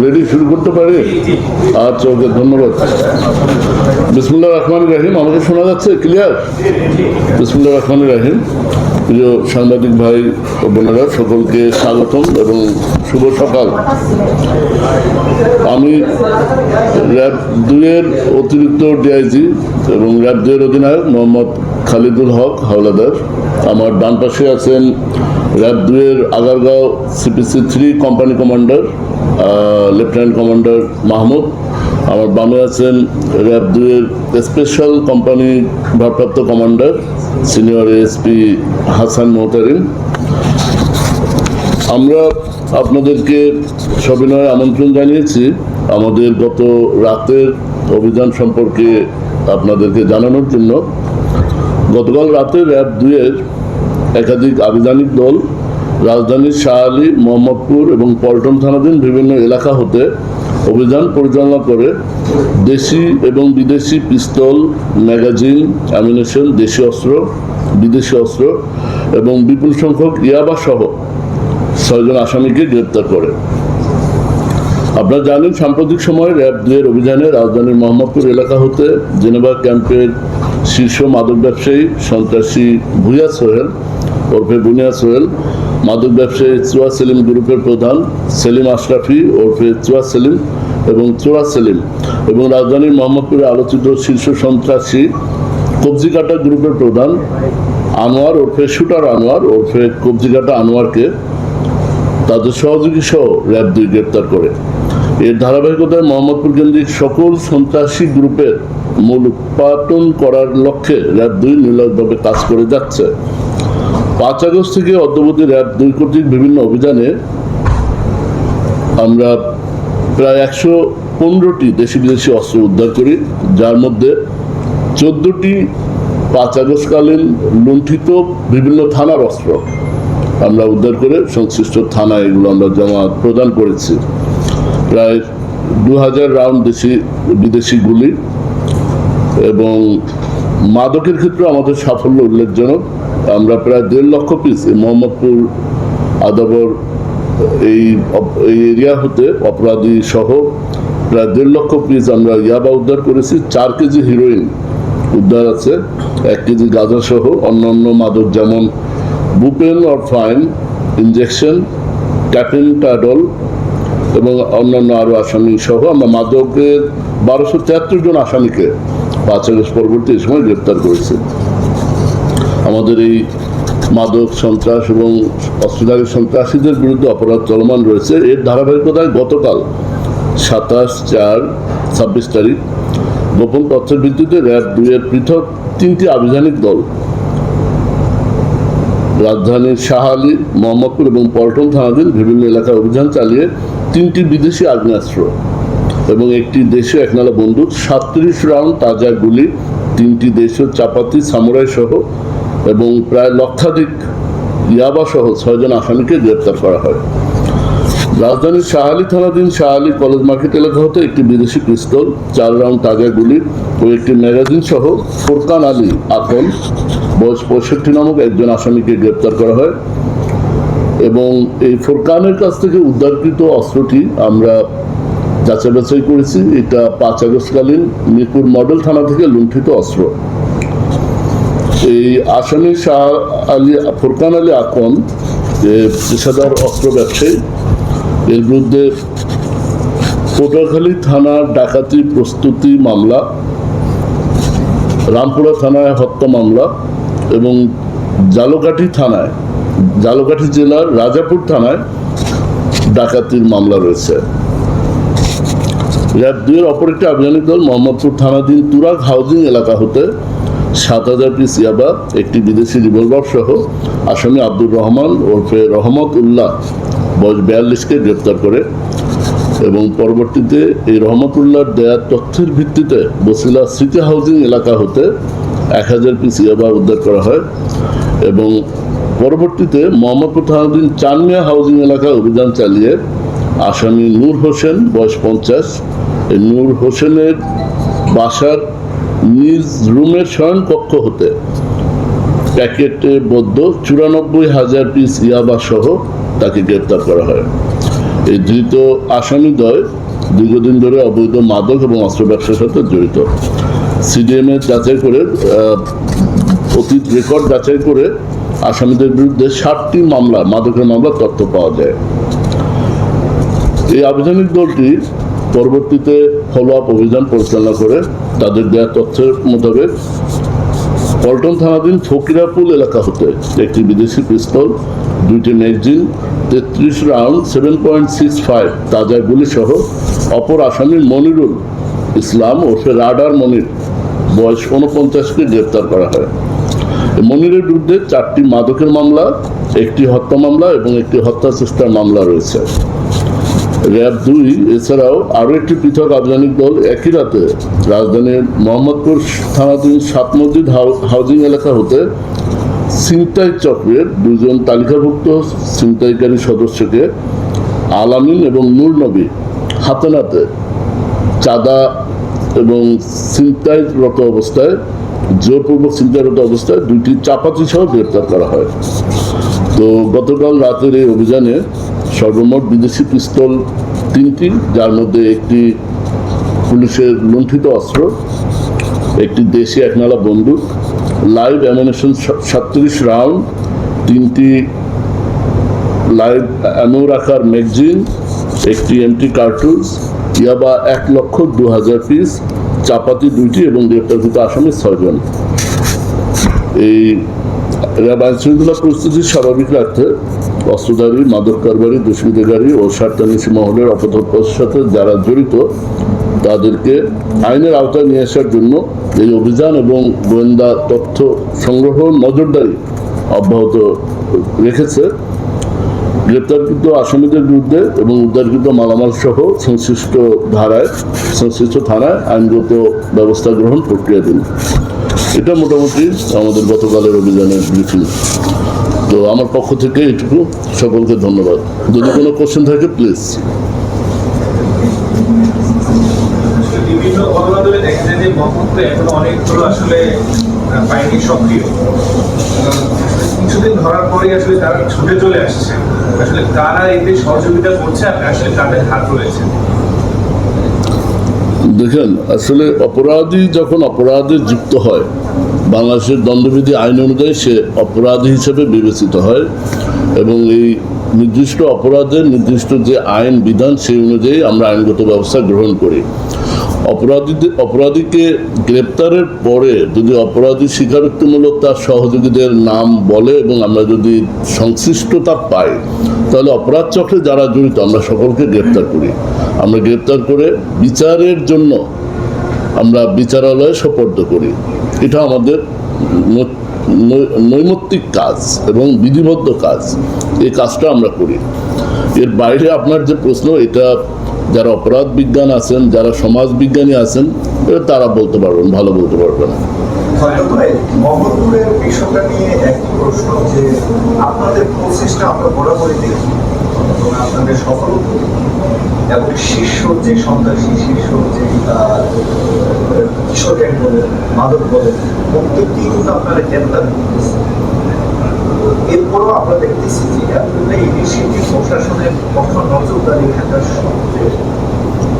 Ready, শুরু করতে পারি? আচ্ছা, ওকে, ধন্যবাদ। বিসমুল্লাহ রহমান রাহিম। আমাকে শোনা যাচ্ছে ক্লিয়ার? বিসমুল্লাহ রহমান রাহিম। প্রিয় সাংবাদিক ভাই ও বোনেরা, সকলকে স্বাগতম এবং শুভ সকাল। আমি র্যাব 2-এর অতিরিক্ত ডিআইজি এবং র্যাব 2-এর অধিনায়ক মোহাম্মদ খালিদুল হক হাওলাদার। আমার ডান পাশে আছেন র্যাব 2-এর Agargaon CPC 3 company commander lieutenant commander Mahmud. আমার বামে আছেন র্যাব 2-এর স্পেশাল কোম্পানি ভারপ্রাপ্ত commander senior ASP Hasan Mohtarim. আমরা আপনাদেরকে সবিনয়ে আমন্ত্রণ জানিয়েছি আমাদের গত রাতের অভিযান সম্পর্কে আপনাদেরকে জানানোর জন্য। গতকাল রাতে র্যাব 2-এর একাধিক আভিযানিক দল রাজধানীর শাহআলী, মোহাম্মদপুর এবং পল্টন থানাধীন বিভিন্ন এলাকা হতে অভিযান পরিচালনা করে দেশি এবং বিদেশি পিস্তল, ম্যাগাজিন, অ্যামিনেশন, দেশি অস্ত্র, বিদেশি অস্ত্র এবং বিপুল সংখ্যক ইয়াবা সহ 6 জন আসামিকে গ্রেপ্তার করে। আপনারা জানেন, সাম্প্রতিক সময়ে র্যাব 2-এর অভিযানে রাজধানীর মোহাম্মদপুর এলাকা হতে জেনেভা ক্যাম্পের শীর্ষ মাদক ব্যবসায়ী সন্ত্রাসী ভুইয়া সোহেল ওরফে বুনিয়া সোহেল, মাদক ব্যবসায়ী চুয়া সেলিম গ্রুপের প্রধান সেলিম আশরাফি ওরফে চুয়া সেলিম এবং চোরা সেলিম এবং রাজধানীর মোহাম্মদপুরে আলোচিত শীর্ষ সন্ত্রাসী কবজিকাটা গ্রুপের প্রধান আনোয়ার ওরফে শুটার আনোয়ার ওরফে কবজিকাটা আনোয়ারকে তাদের সহযোগী সহ র্যাব 2 গ্রেপ্তার করে। এর ধারাবাহিকতায় মোহাম্মদপুর কেন্দ্রিক সকল সন্ত্রাসী গ্রুপের মূল উৎপাটন করার লক্ষ্যে র্যাব 2 নির্লজ্জভাবে কাজ করে যাচ্ছে। 5 আগস্ট থেকে অদ্যাবধি র্যাব 2 কর্তৃক বিভিন্ন অভিযানে আমরা প্রায় 115টি দেশি বিদেশি অস্ত্র উদ্ধার করি, যার মধ্যে 14টি 5 আগস্টকালীন লুণ্ঠিত বিভিন্ন থানার অস্ত্র আমরা উদ্ধার করে সংশ্লিষ্ট থানায় এগুলো আমরা জমা প্রদান করেছি। প্রায় 2000 রাউন্ড দেশি বিদেশি গুলি এবং মাদকের ক্ষেত্রে আমাদের সাফল্য উল্লেখজনক। আমরা প্রায় 1.5 লক্ষ পিস মোহাম্মদপুর আদাবর এই এরিয়া হতে অপরাধী সহ প্রায় 1.5 লক্ষ পিস আমরা ইয়াবা উদ্ধার করেছি। 4 কেজি হিরোইন উদ্ধার আছে, 1 কেজি গাঁজা সহ অন্যান্য মাদক যেমন বুপেন ফাইন ইনজেকশন, ক্যাপেন্টাডল এবং অন্যান্য আরও আসামি সহ আমরা মাদকের 1273 জন আসামিকে 5 আগস্ট পরবর্তী এই সময় গ্রেপ্তার করেছি। আমাদের এই মাদক সন্ত্রাস এবং অস্ত্রধারী সন্ত্রাসীদের বিরুদ্ধে অপরাধ চলমান রয়েছে। এর ধারাবাহিকতায় গতকাল 27/4-26 তারিখ গোপন তথ্যের ভিত্তিতে র্যাব 2-এর পৃথক 3টি আভিযানিক দল রাজধানীর শাহআলী, মোহাম্মদপুর এবং পল্টন থানাধীন বিভিন্ন এলাকায় অভিযান চালিয়ে 3টি বিদেশি আগ্নেয়াস্ত্র এবং 1টি দেশীয় একনালা বন্দুক, 37 রাউন্ড তাজা গুলি, 3টি দেশীয় চাপাতি সামুরাই সহ এবং প্রায় লক্ষাধিক ইয়াবা সহ 6 জন আসামিকে গ্রেপ্তার করা হয়। রাজধানীর শাহআলী থানাধীন শাহআলী কলেজ মার্কেট এলাকা হতে 1টি বিদেশি পিস্তল, 4 রাউন্ড তাজা গুলি ও 1টি ম্যাগাজিন সহ ফোরকান আলী আকন বয়স 65 নামক একজন আসামিকে গ্রেপ্তার করা হয় এবং এই ফোরকানের কাছ থেকে উদ্ধারকৃত অস্ত্রটি আমরা যাচাই বাছাই করেছি। এটা 5 আগস্টকালীন মিরপুর মডেল থানা থেকে লুণ্ঠিত অস্ত্র। এই আসামি ফোরকান আলী আকন পেশাদার অস্ত্র ব্যবসায়ী। এর বিরুদ্ধে পটুয়াখালী থানার ডাকাতি প্রস্তুতি মামলা, রামপুরা থানায় হত্যা মামলা এবং জালকাঠি জেলার রাজাপুর থানায় ডাকাতির মামলা রয়েছে। র্যাব 2-এর অপর একটি আভিযানিক দল মোহাম্মদপুর থানাধীন তুরাগ হাউজিং এলাকা হতে 7000 পিস ইয়াবা, 1টি বিদেশি রিভলভার সহ আসামি আব্দুর রহমান ওরফে রহমত উল্লাহ বয়স 42কে গ্রেপ্তার করে এবং পরবর্তীতে এই রহমতুল্লাহর দেয়া তথ্যের ভিত্তিতে বসিলা সিটি হাউজিং এলাকা হতে 1000 পিস ইয়াবা উদ্ধার করা হয় এবং পরবর্তীতে মোহাম্মদপুর থানাধীন চানমিয়া হাউজিং এলাকায় অভিযান চালিয়ে আসামি নূর হোসেন বয়স 50, এই নূর হোসেনের বাসার নিজ রুমের শয়নকক্ষ হতে প্যাকেটে বদ্ধ 94,000 পিস ইয়াবা সহ তাকে গ্রেপ্তার করা হয়। এই ধৃত আসামিদ্বয় দীর্ঘদিন ধরে অবৈধ মাদক এবং অস্ত্র ব্যবসার সাথে জড়িত। সিডিএমএ যাচাই করে অতীত রেকর্ড যাচাই করে আসামিদের বিরুদ্ধে 60টি মামলা, মাদকের মামলা তথ্য পাওয়া যায়। এই আভিযানিক দলটি পরবর্তীতে ফলো আপ অভিযান পরিচালনা করে তাদের দেওয়া তথ্যের মোতাবেক পল্টন থানাধীন ফকিরাপুল এলাকা হতে একটি বিদেশি পিস্তল, 2টি ম্যাগাজিন, 33 রাউন্ড 7.65 তাজা গুলি সহ অপর আসামি মনিরুল ইসলাম ওরফে রাডার মনির বয়স 49কে গ্রেপ্তার করা হয়। মনিরের বিরুদ্ধে 4টি মাদকের মামলা, 1টি হত্যা মামলা এবং 1টি হত্যা চেষ্টার মামলা রয়েছে। র্যাব 2 এছাড়াও আরও একটি পৃথক আভিযানিক দল একই রাতে রাজধানীর মোহাম্মদপুর থানাধীন 7 মসজিদ হাউজিং এলাকা হতে ছিনতাই চক্রের 2 জন তালিকাভুক্ত ছিনতাইকারী সদস্যকে আলামিন এবং নূর নবী হাতে নাতে চাঁদা এবং ছিনতাইরত অবস্থায়, জোরপূর্বক ছিনতাইরত অবস্থায় 2টি চাপাতি সহ গ্রেপ্তার করা হয়। তো গতকাল রাতের এই অভিযানে সর্বমোট বিদেশি পিস্তল 3টি, যার মধ্যে একটি পুলিশের লুণ্ঠিত অস্ত্র, একটি দেশি একনালা বন্দুক, লাইভ অ্যামুনিশন 37 রাউন্ড, 3টি লাইভ অ্যামো রাখার ম্যাগাজিন, একটি এমটি কার্টুজ, ইয়াবা 1,02,000 পিস, চাপাতি 2টি এবং গ্রেপ্তারকৃত আসামি 6 জন। এই র্যাব আইন শৃঙ্খলা পরিস্থিতি স্বাভাবিক রাখতে অস্ত্রধারী, মাদক কারবারি, দুষ্কৃতিকারী ও স্বার্থান্বেষী মহলের অপতৎপরের সাথে যারা জড়িত তাদেরকে আইনের আওতায় নিয়ে আসার জন্য এই অভিযান এবং গোয়েন্দা তথ্য সংগ্রহ নজরদারি অব্যাহত রেখেছে। গ্রেপ্তারকৃত আসামিদের বিরুদ্ধে এবং উদ্ধারকৃত মালামাল সহ সংশ্লিষ্ট থানায় আইনগত ব্যবস্থা গ্রহণ প্রক্রিয়াধীন। এটা মোটামুটি আমাদের গতকালের অভিযানের ব্রিফিং। তো আমার পক্ষ থেকে এটুকু, সকলকে ধন্যবাদ। যদি কোনো কোশ্চেন থাকে প্লিজ। বিভিন্ন ঘটনাগুলো দেখা যায় যে মোহাম্মদপুরে এখনো অনেকগুলো আসলে বাহিনী সক্রিয়। কিছুদিন ধরার পরেই আসলে তারা ছুটে চলে আসছে। আসলে কারা এতে সহযোগিতা করছে আর আসলে কাদের হাত রয়েছে? দেখেন, আসলে অপরাধী যখন অপরাধে যুক্ত হয়, বাংলাদেশের দণ্ডবিধি আইন অনুযায়ী সে অপরাধী হিসেবে বিবেচিত হয় এবং এই নির্দিষ্ট অপরাধের নির্দিষ্ট যে আইন বিধান সেই অনুযায়ী আমরা আইনগত ব্যবস্থা গ্রহণ করি। অপরাধীকে গ্রেপ্তারের পরে যদি অপরাধী স্বীকারোক্তিমূলক তার সহযোগীদের নাম বলে এবং আমরা যদি সংশ্লিষ্টতা পাই, তাহলে অপরাধ চক্রে যারা জড়িত আমরা সকলকে গ্রেপ্তার করি। আমরা গ্রেপ্তার করে বিচারের জন্য আমরা বিচারালয়ে সোপর্দ করি। এটা আমাদের নৈমিত্তিক কাজ এবং বিধিবদ্ধ কাজ। এই কাজটা আমরা করি। এর বাইরে আপনার যে প্রশ্ন, এটা যারা অপরাধ বিজ্ঞান আছেন, যারা সমাজ বিজ্ঞানী আছেন, তারা বলতে পারবেন, ভালো বলতে পারবেন। মোহাম্মদপুরের বিষয়টা নিয়ে একটি প্রশ্ন, যে আপনাদের প্রচেষ্টা আমরা বরাবরই দেখি এবং আপনাদের সফল এবং শীর্ষ যে সন্ত্রাসী, শীর্ষ যে কিশোর গ্যাং বলেন, মাদক বলেন, প্রত্যেকটি কিন্তু আপনারা গ্রেপ্তার করতেছেন। এরপরও আমরা দেখতেছি যে এই বিষয়টি প্রশাসনের কঠোর নজরদারি থাকার সত্ত্বেও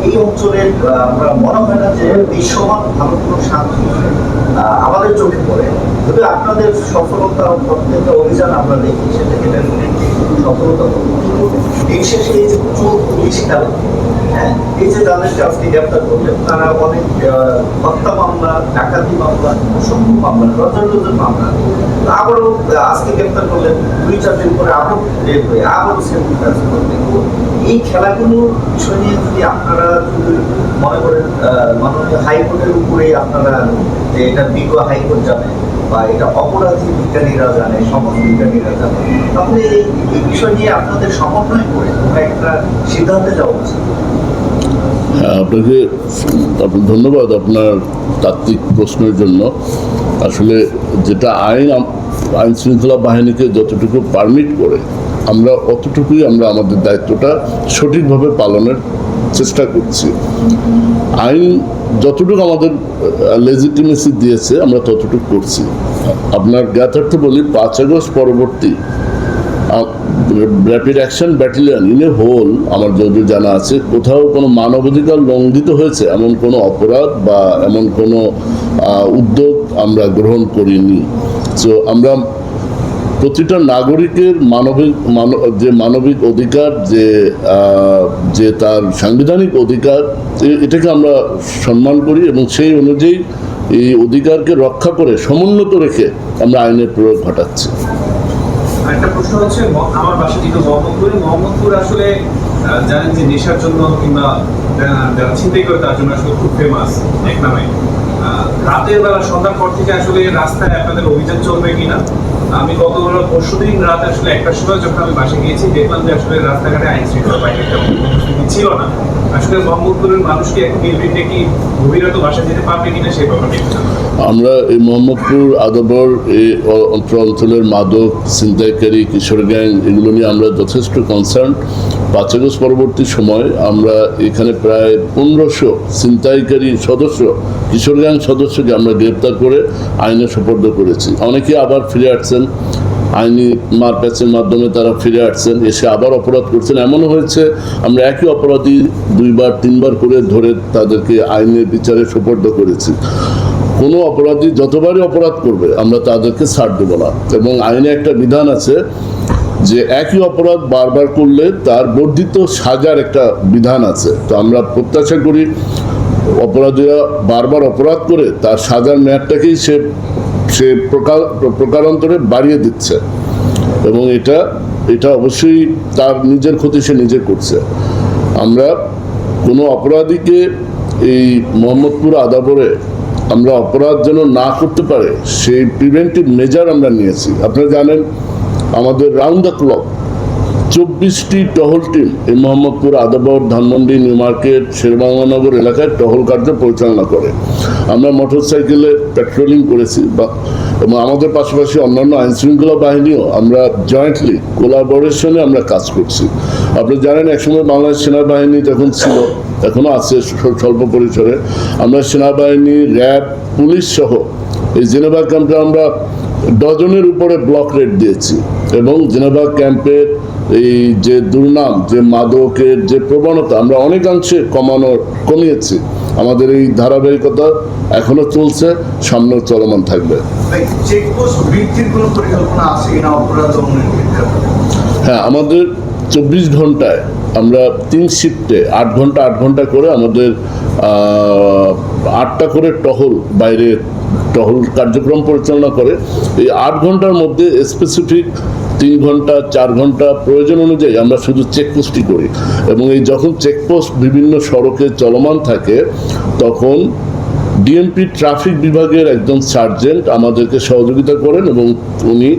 এই অঞ্চলের আমরা মনে হয় না যে বিশ্বমান ভালো কোনো শান্তি আমাদের চোখে পড়ে। যদি আপনাদের সফলতা প্রত্যেকটা অভিযান আমরা দেখি, সেটাকে সফলতা এই শেষে এই যে চোর পুলিশ খেলা, হ্যাঁ, এই যে যাদেরকে আজকে গ্রেপ্তার করলেন, তারা অনেক হত্যা মামলা, ডাকাতি মামলা, অসংখ্য মামলা, ডজন ডজন মামলা, আবারও আজকে গ্রেপ্তার করলেন, 2-4 দিন পরে আবারও গ্রেপ হয়ে আবারও সেম কাজ করলেন। এই খেলাগুলো বিষয় নিয়ে যদি আপনারা যদি মনে করেন মাননীয় হাইকোর্টের উপরে আপনারা, যে এটা বিজ্ঞ হাইকোর্ট জানে বা এটা অপরাধী বিজ্ঞানীরা জানে, সমাজ বিজ্ঞানীরা জানে, তাহলে এই বিষয় নিয়ে আপনাদের সমন্বয় করে একটা সিদ্ধান্তে যাওয়া উচিত। হ্যাঁ, আপনাকে ধন্যবাদ আপনার তাত্ত্বিক প্রশ্নের জন্য। আসলে যেটা আইন শৃঙ্খলা বাহিনীকে যতটুকু পারমিট করে, আমরা অতটুকুই আমরা আমাদের দায়িত্বটা সঠিকভাবে পালনের চেষ্টা করছি। আইন যতটুকু আমাদের লেজিটিমেসি দিয়েছে আমরা ততটুকু করছি। আপনার জ্ঞাতার্থে বলি, 5 আগস্ট পরবর্তী rapid action battalion in a whole আমার যতদূর জানা আছে কোথাও কোনো মানবাধিকার লঙ্ঘিত হয়েছে এমন কোনো অপরাধ বা এমন কোনো উদ্যোগ আমরা গ্রহণ করিনি। সো আমরা প্রতিটা নাগরিকের মানবিক অধিকার যে তার সাংবিধানিক অধিকার এটাকে আমরা সম্মান করি এবং সেই অনুযায়ী এই অধিকারকে রক্ষা করে সমুন্নত রেখে আমরা আইনের প্রয়োগ ঘটাচ্ছি। একটা প্রশ্ন হচ্ছে, আমার বাসা যেহেতু মোহাম্মদপুর আসলে জানেন যে নেশার জন্য কিংবা যারা ছিনতাই করে তার জন্য আসলে খুব ফেমাস এক নামে। রাতের বেলা সন্ধ্যার পর থেকে আসলে রাস্তায় আপনাদের অভিযান চলবে কিনা? আমি পরশুদিন রাতে আসলে একটার সময় যখন আমি বাসে গিয়েছি দেখলাম যে আসলে রাস্তাঘাটে আইন শৃঙ্খলা বাহিনীর তেমন উপস্থিতি ছিল না। আসলে মোহাম্মদপুরের মানুষকে এখন নির্বিঘ্নে কি গভীরত বাসা যেতে পারবে কিনা সেই ব্যাপারটা একটু জানাবেন। আমরা এই মোহাম্মদপুর আদাবর এই অঞ্চলের মাদক ছিনতাইকারী কিশোর গ্যাং এগুলো নিয়ে আমরা যথেষ্ট কনসার্ন। 5 আগস্ট পরবর্তী সময় আমরা এখানে প্রায় 1500 ছিনতাইকারী সদস্য কিশোর গ্যাং সদস্যকে আমরা গ্রেপ্তার করে আইনে সোপর্দ করেছি। অনেকে আবার ফিরে আসছেন, আইনি মারপ্যাচের মাধ্যমে তারা ফিরে আসছেন, এসে আবার অপরাধ করছেন। এমনও হয়েছে আমরা একই অপরাধী 2বার 3বার করে ধরে তাদেরকে আইনের বিচারে সোপর্দ করেছি। কোনো অপরাধী যতবারই অপরাধ করবে আমরা তাদেরকে ছাড় দেবো না এবং আইনে একটা বিধান আছে যে একই অপরাধ বারবার করলে তার বর্ধিত সাজার একটা বিধান আছে। তো আমরা প্রত্যাশা করি অপরাধীরা বারবার অপরাধ করে তার সাজার মেয়াদটাকেই সে প্রকারান্তরে বাড়িয়ে দিচ্ছে এবং এটা অবশ্যই তার নিজের ক্ষতি সে নিজে করছে। আমরা কোনো অপরাধীকে এই মোহাম্মদপুর আদাবরে আমরা অপরাধ যেন না করতে পারে সেই প্রিভেন্টিভ মেজার আমরা নিয়েছি। আপনারা জানেন আমাদের রাউন্ড দ্য ক্লক 24টি টহল টিম এই মোহাম্মদপুর আদাবর ধানমন্ডি নিউ মার্কেট শেরবাংলানগর এলাকায় টহল কার্য পরিচালনা করে। আমরা মোটর সাইকেলে পেট্রোলিং করেছি এবং আমাদের পাশাপাশি অন্যান্য আইনশৃঙ্খলা বাহিনীও আমরা জয়েন্টলি কোলাবোরেশনে আমরা কাজ করছি। আপনি জানেন একসময় বাংলাদেশ সেনাবাহিনী যখন ছিল, এখনও আছে স্বল্প পরিসরে, আমরা সেনাবাহিনী, র্যাব, পুলিশ সহ এই জেনেভা ক্যাম্পে আমরা ডজনের উপরে ব্লক রেড দিয়েছি এবং জেনেভা ক্যাম্পের এই যে দুর্নাম, যে মাদকের যে প্রবণতা আমরা অনেকাংশে কমিয়েছি। আমাদের এই ধারাবাহিকতা এখনো চলছে, সামনেও চলমান থাকবে। চেকপোস্ট বৃদ্ধির কোনো পরিকল্পনা আছে কিনা অপরাধ দমনের ক্ষেত্রে? হ্যাঁ, আমাদের 24 ঘন্টায় আমরা 3 শিফটে 8 ঘন্টা করে আমাদের 8টা করে বাইরে টহল কার্যক্রম পরিচালনা করে। এই 8 ঘন্টার মধ্যে স্পেসিফিক 3 ঘন্টা 4 ঘন্টা প্রয়োজন অনুযায়ী আমরা শুধু চেকপোস্টই করি এবং এই যখন চেকপোস্ট বিভিন্ন সড়কে চলমান থাকে তখন ডিএমপি ট্রাফিক বিভাগের একজন সার্জেন্ট আমাদেরকে সহযোগিতা করেন এবং উনি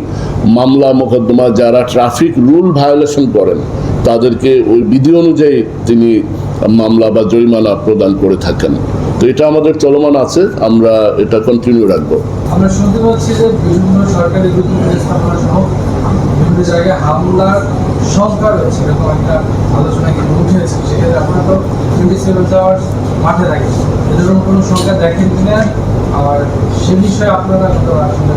মামলা মোকদ্দমা যারা ট্রাফিক রুল ভায়োলেশন করেন তাদেরকে ওই বিধি অনুযায়ী তিনি মামলা বা জরিমানা প্রদান করে থাকেন। তো এটা আমাদের চলমান আছে, আমরা এটা কন্টিনিউ রাখবো। আমরা শুনতে পাচ্ছি যে বিভিন্ন সরকারি গুরুত্বপূর্ণ স্থাপনা সহ বিভিন্ন জায়গায় হামলার সংখ্যা রয়েছে, এরকম একটা আলোচনা কিন্তু উঠেছে। সেক্ষেত্রে আপনারা তো 27 আওয়ার্স মাঠে থাকেন, এরকম কোনো সংখ্যা দেখেন কিনা, আর সে বিষয়ে আপনারা আসলে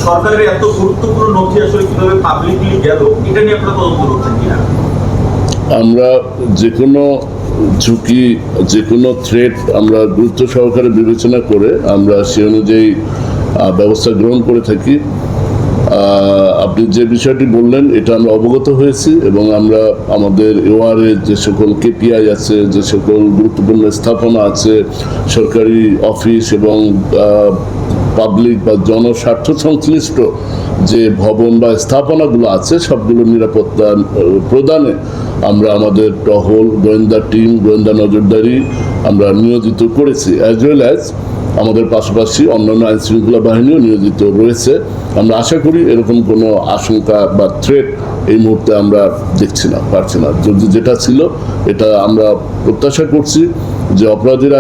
সরকারের এত গুরুত্বপূর্ণ নথি আসলে কিভাবে পাবলিকলি গেল এটা নিয়ে আপনারা তদন্ত করছেন কিনা? আমরা যে কোনো ঝুঁকি, যে কোনো থ্রেট আমরা গুরুত্ব সহকারে বিবেচনা করে আমরা সে অনুযায়ী ব্যবস্থা গ্রহণ করে থাকি। আপনি যে বিষয়টি বললেন এটা আমরা অবগত হয়েছি এবং আমরা আমাদের এওয়ারে যে সকল কেপিআই আছে, যে সকল গুরুত্বপূর্ণ স্থাপনা আছে, সরকারি অফিস এবং পাবলিক বা জনস্বার্থ সংশ্লিষ্ট যে ভবন বা স্থাপনাগুলো আছে সবগুলো নিরাপত্তা প্রদানে আমরা আমাদের টহল, গোয়েন্দা টিম, গোয়েন্দা নজরদারি আমরা নিয়োজিত করেছি, অ্যাজ ওয়েল অ্যাজ আমাদের পাশাপাশি অন্যান্য আইনশৃঙ্খলা বাহিনীও নিয়োজিত রয়েছে। আমরা আশা করি এরকম কোনো আশঙ্কা বা থ্রেট এই মুহূর্তে আমরা দেখছি না, পারছি না। যদি যেটা ছিল এটা আমরা প্রত্যাশা করছি যে অপরাধীরা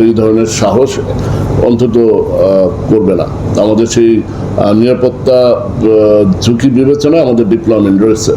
এই ধরনের সাহস অন্তত করবে না। আমাদের সেই নিরাপত্তা ঝুঁকি বিবেচনায় আমাদের ডিপ্লয়মেন্ট রয়েছে।